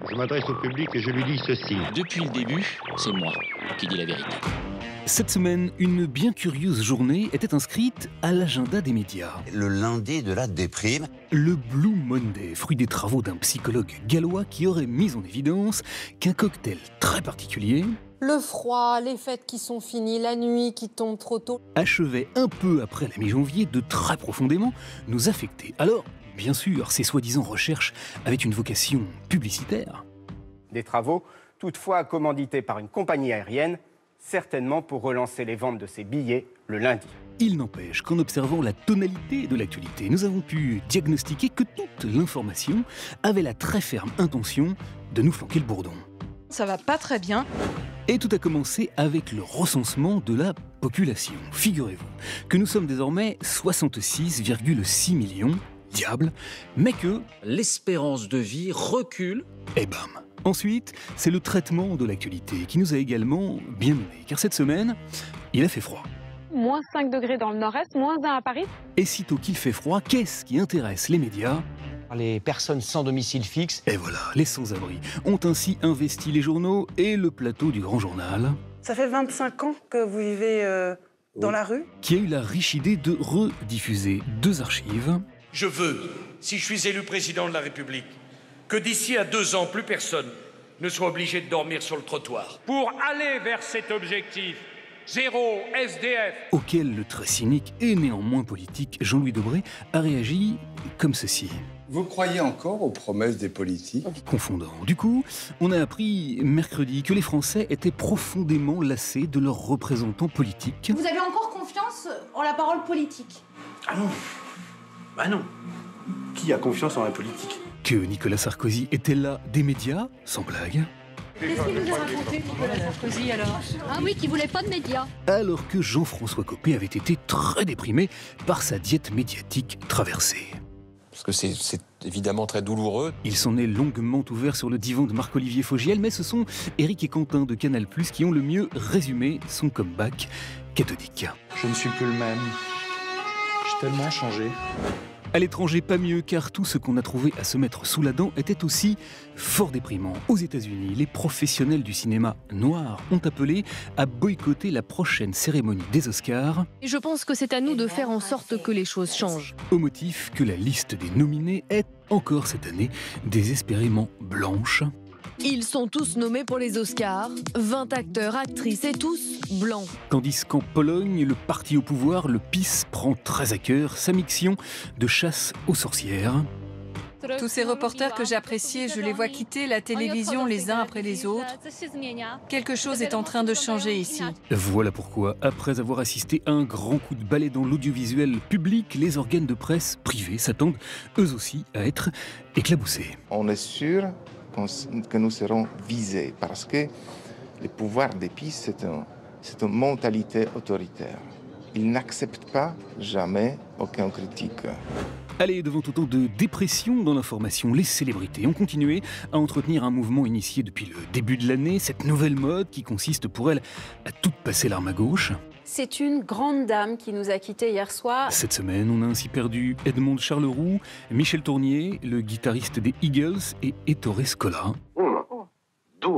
Je m'adresse au public et je lui dis ceci. Depuis le début, c'est moi qui dis la vérité. Cette semaine, une bien curieuse journée était inscrite à l'agenda des médias. Le lundi de la déprime. Le Blue Monday, fruit des travaux d'un psychologue gallois qui aurait mis en évidence qu'un cocktail très particulier, le froid, les fêtes qui sont finies, la nuit qui tombe trop tôt, achevait un peu après la mi-janvier de très profondément nous affecter. Alors, bien sûr, ces soi-disant recherches avaient une vocation publicitaire. Des travaux, toutefois commandités par une compagnie aérienne, certainement pour relancer les ventes de ses billets le lundi. Il n'empêche qu'en observant la tonalité de l'actualité, nous avons pu diagnostiquer que toute l'information avait la très ferme intention de nous flanquer le bourdon. Ça va pas très bien. Et tout a commencé avec le recensement de la population. Figurez-vous que nous sommes désormais 66,6 millions, diable, mais que L'espérance de vie recule. et bam. Ensuite, c'est le traitement de l'actualité qui nous a également bien mené, car cette semaine, il a fait froid. Moins 5 degrés dans le nord-est, moins 1 à Paris. Et sitôt qu'il fait froid, qu'est-ce qui intéresse les médias ? Les personnes sans domicile fixe. Et voilà, les sans-abri ont ainsi investi les journaux et le plateau du Grand Journal. Ça fait 25 ans que vous vivez dans la rue ? Qui a eu la riche idée de rediffuser deux archives. Je veux, si je suis élu président de la République, que d'ici à 2 ans, plus personne ne soit obligé de dormir sur le trottoir. Pour aller vers cet objectif, 0 SDF. Auquel le très cynique et néanmoins politique Jean-Louis Debré a réagi comme ceci. Vous croyez encore aux promesses des politiques ? Confondant. Du coup, on a appris mercredi que les Français étaient profondément lassés de leurs représentants politiques. Vous avez encore confiance en la parole politique ? Ah non. Bah non. Qui a confiance en la politique ? Que Nicolas Sarkozy était là des médias, sans blague. Qu'est-ce qu'il vous a raconté, Nicolas Sarkozy, alors ? Ah oui, qui voulait pas de médias. Alors que Jean-François Copé avait été très déprimé par sa diète médiatique traversée. Parce que c'est évidemment très douloureux. Il s'en est longuement ouvert sur le divan de Marc-Olivier Fogiel, mais ce sont Éric et Quentin de Canal+, qui ont le mieux résumé son comeback cathodique. Je ne suis plus le même. J'ai tellement changé. À l'étranger, pas mieux, car tout ce qu'on a trouvé à se mettre sous la dent était aussi fort déprimant. Aux États-Unis, les professionnels du cinéma noir ont appelé à boycotter la prochaine cérémonie des Oscars. Et je pense que c'est à nous de faire en sorte que les choses changent. Au motif que la liste des nominés est encore cette année désespérément blanche. Ils sont tous nommés pour les Oscars, 20 acteurs, actrices et tous blancs. Tandis qu'en Pologne, le parti au pouvoir, le PiS, prend très à cœur sa mission de chasse aux sorcières. Tous ces reporters que j'appréciais, je les vois quitter la télévision les uns après les autres. Quelque chose est en train de changer ici. Voilà pourquoi, après avoir assisté à un grand coup de balai dans l'audiovisuel public, les organes de presse privés s'attendent eux aussi à être éclaboussés. On est sûr que nous serons visés parce que le pouvoir des PiS, c'est une mentalité autoritaire. Ils n'acceptent pas jamais aucune critique. Allez, devant autant de dépression dans l'information, les célébrités ont continué à entretenir un mouvement initié depuis le début de l'année, cette nouvelle mode qui consiste pour elles à tout passer l'arme à gauche. C'est une grande dame qui nous a quittés hier soir. Cette semaine, on a ainsi perdu Edmond Charleroux, Michel Tournier, le guitariste des Eagles et Ettore Scola. 1, 2,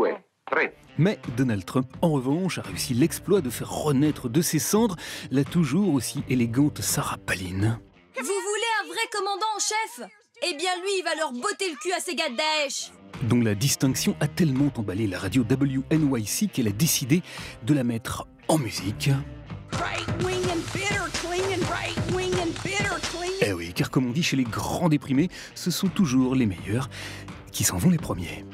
3. Mais Donald Trump, en revanche, a réussi l'exploit de faire renaître de ses cendres la toujours aussi élégante Sarah Palin. Vous voulez un vrai commandant en chef ? Eh bien lui, il va leur botter le cul à ces gars de Daesh. Dont la distinction a tellement emballé la radio WNYC qu'elle a décidé de la mettre en musique. Eh oui, car comme on dit chez les grands déprimés, ce sont toujours les meilleurs qui s'en vont les premiers.